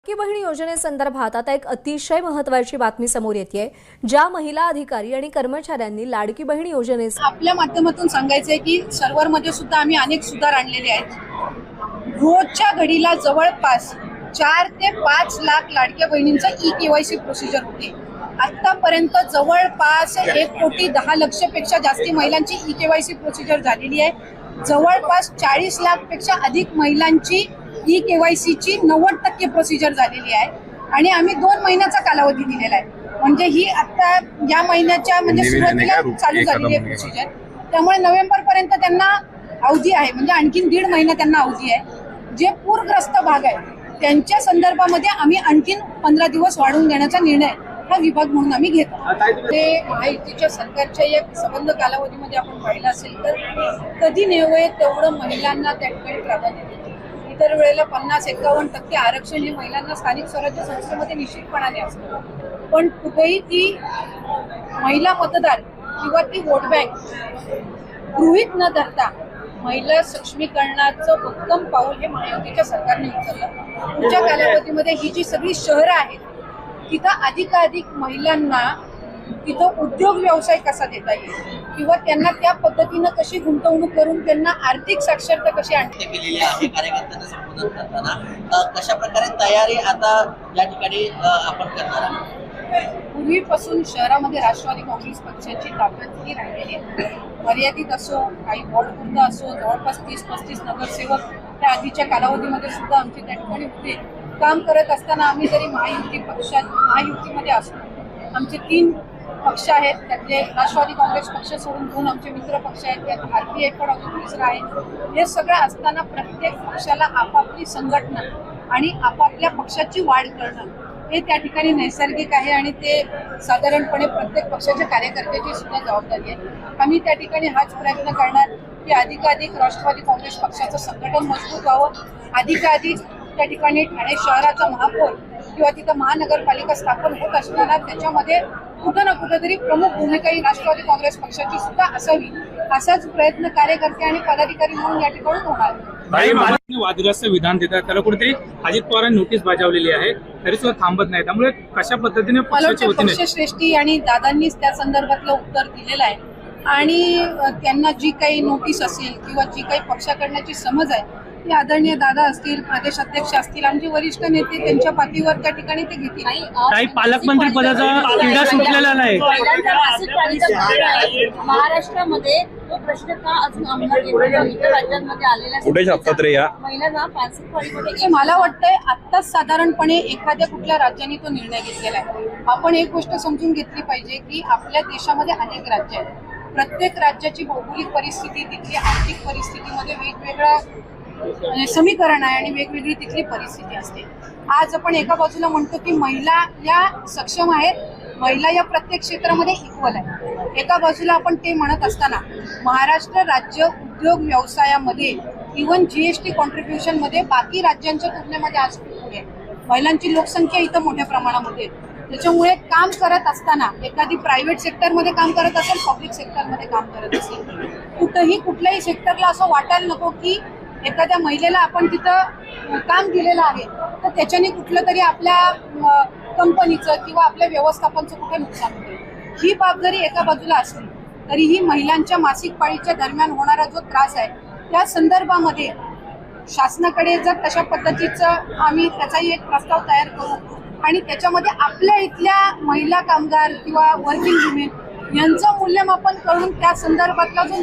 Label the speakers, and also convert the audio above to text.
Speaker 1: लाडकी बहीण योजनेसंदर्भात आता एक अतिशय महत्त्वाची बातमी समोर येतेय। ज्या महिला अधिकारी आणि कर्मचाऱ्यांनी लाडकी बहीण योजनेस
Speaker 2: आपल्या माध्यमातून सांगायचंय की सर्व्हरमध्ये सुद्धा आम्ही अनेक सुधार आणलेले आहेत। रोजच्या घडीला जवळपास 4 ते 5 लाख लाडक्या बहिणींचा ई-केवायसी प्रोसिजर होते। आतापर्यंत जवळपास 1,10,00,000 पेक्षा जास्ती महिलांची ई-केवायसी प्रोसिजर झालेली आहे। जवळपास 40 लाख पेक्षा अधिक महिलांची ई-केवायसीची 90% प्रोसिजर झालेली आहे आणि आम्ही 2 महिन्याचा कालावधी दिलेला आहे। म्हणजे ही आता या महिन्याच्या म्हणजे सुरुवातीला चालू झालेली आहे प्रोसिजर। त्यामुळे नोव्हेंबर पर्यंत त्यांना अवधी आहे, म्हणजे आणखीन 1.5 महिना त्यांना अवधी आहे। जे पूरग्रस्त भाग आहे त्यांच्या संदर्भामध्ये आम्ही आणखीन 15 दिवस वाढवून देण्याचा निर्णय हा विभाग म्हणून आम्ही घेतो। ते महायुतीच्या सरकारच्या एक संबंध कालावधीमध्ये आपण पाहिलं असेल तर कधी नेवळे तेवढं महिलांना त्या ठिकाणी प्राधान्य देतो। इतर वेळेला 50-51% आरक्षण हे महिलांना स्थानिक स्वराज्य संस्थेमध्ये निश्चितपणाने असतं, पण कुठेही ती महिला मतदार किंवा ती वोट बँक गृहीत न धरता महिला सक्षमीकरणाचं भक्कम पाऊल हे महायुतीच्या सरकारने उचललं। पुढच्या कालावधीमध्ये ही जी सगळी शहरं आहेत तिथं अधिकाधिक महिलांना तिथं उद्योग व्यवसाय कसा देता येईल किंवा त्यांना त्या पद्धतीनं कशी गुंतवणूक करून त्यांना आर्थिक साक्षरता कशी आणता
Speaker 3: केलेली आहे। कार्यकर्त्यांना संबोधन करताना कशा प्रकारे तयारी आता या ठिकाणी आपण करणार आहोत?
Speaker 2: पूर्वीपासून शहरामध्ये राष्ट्रवादी काँग्रेस पक्षाची ताकद ही राहिलेली आहे। मर्यादित असो, काही वॉर्डपुरतं असो, जवळपास 30-35 नगरसेवक त्या आधीच्या कालावधीमध्ये सुद्धा आमचे त्या ठिकाणी होते। काम करत असताना आम्ही जरी महायुतीमध्ये असतो, आमचे 3 पक्ष आहेत, त्यातले राष्ट्रवादी काँग्रेस पक्ष सोडून 2 आमचे मित्र पक्ष आहेत, त्यात भारतीय पण अजून 3रा आहे। हे सगळं असताना प्रत्येक पक्षाला आपापली संघटना आणि आपापल्या पक्षाची वाढ करणं हे त्या ठिकाणी नैसर्गिक आहे आणि ते साधारणपणे प्रत्येक पक्षाच्या कार्यकर्त्याची सुद्धा जबाबदारी आहे। आम्ही त्या ठिकाणी हाच प्रयत्न करणार की अधिकाधिक राष्ट्रवादी काँग्रेस पक्षाचं संघटन मजबूत व्हावं, अधिकाधिक त्या ठिकाणी ठाणे शहराचा महापौर किंवा तिथं महानगरपालिका स्थापन होत असताना त्याच्यामध्ये कुठं ना कुठेतरी प्रमुख भूमिका ही राष्ट्रवादी काँग्रेस पक्षाची सुद्धा असावी, असाच प्रयत्न कार्यकर्ते आणि पदाधिकारी म्हणून या ठिकाणी होणार।
Speaker 4: वादग्रस्त विधान देतात त्याला कुठेतरी अजित पवारांनी नोटीस बजावलेली आहे, तरी सुद्धा थांबत नाही। त्यामुळे कशा पद्धतीने
Speaker 2: पक्षश्रेष्ठी आणि दादांनीच त्या संदर्भातलं उत्तर दिलेलं आहे आणि त्यांना जी काही नोटीस असेल किंवा जी काही पक्षाकडण्याची समज आहे ती आदरणीय दादा असतील, प्रदेश अध्यक्ष असतील, आमचे वरिष्ठ नेते त्यांच्या पातळीवर त्या ठिकाणी ते घेतील।
Speaker 4: काही पालकमंत्री पदाचा क्रीडा सुटलेला नाही।
Speaker 5: महाराष्ट्रामध्ये तो प्रश्न का अजून अंमलात येत नाही? इतर राज्यांमध्ये आलेला महिलांना मासिक पाळीमध्ये
Speaker 2: मला वाटतंय आत्ताच साधारणपणे एखाद्या कुठल्या राज्याने तो निर्णय घेतलेला आहे। आपण एक गोष्ट समजून घेतली पाहिजे की आपल्या देशामध्ये अनेक राज्य आहेत। प्रत्येक राज्याची भौगोलिक परिस्थिती, तिथली आर्थिक परिस्थितीमध्ये वेगवेगळं समीकरण आहे आणि वेगवेगळी तिथली परिस्थिती असते। आज आपण एका बाजूला म्हणतो की महिला या सक्षम आहेत, महिला या प्रत्येक क्षेत्रामध्ये इक्वल आहे। एका बाजूला आपण ते म्हणत असताना महाराष्ट्र राज्य उद्योग व्यवसायामध्ये इव्हन जीएसटी कॉन्ट्रीब्युशन मध्ये बाकी राज्यांच्या तुलनेमध्ये आज पुढे आहे। महिलांची लोकसंख्या इथं मोठ्या प्रमाणामध्ये, त्याच्यामुळे काम करत असताना एखादी प्रायव्हेट सेक्टरमध्ये काम करत असेल, पब्लिक सेक्टरमध्ये काम करत असेल, कुठंही कुठल्याही सेक्टरला असं वाटायला नको की एखाद्या महिलेला आपण तिथं काम दिलेलं आहे तर त्याच्याने कुठलं तरी आपल्या कंपनीचं किंवा आपल्या व्यवस्थापनचं कुठे नुकसान होतं। ही बाब जरी एका बाजूला असली तरीही महिलांच्या मासिक पाळीच्या दरम्यान होणारा जो त्रास आहे त्या संदर्भामध्ये शासनाकडे जर तशा पद्धतीचं आम्ही त्याचाही एक प्रस्ताव तयार करू आणि त्याच्यामध्ये आपल्या इथल्या महिला कामगार किंवा वर्किंग वुमेन यांचं मूल्यमापन करून त्या संदर्भातला जो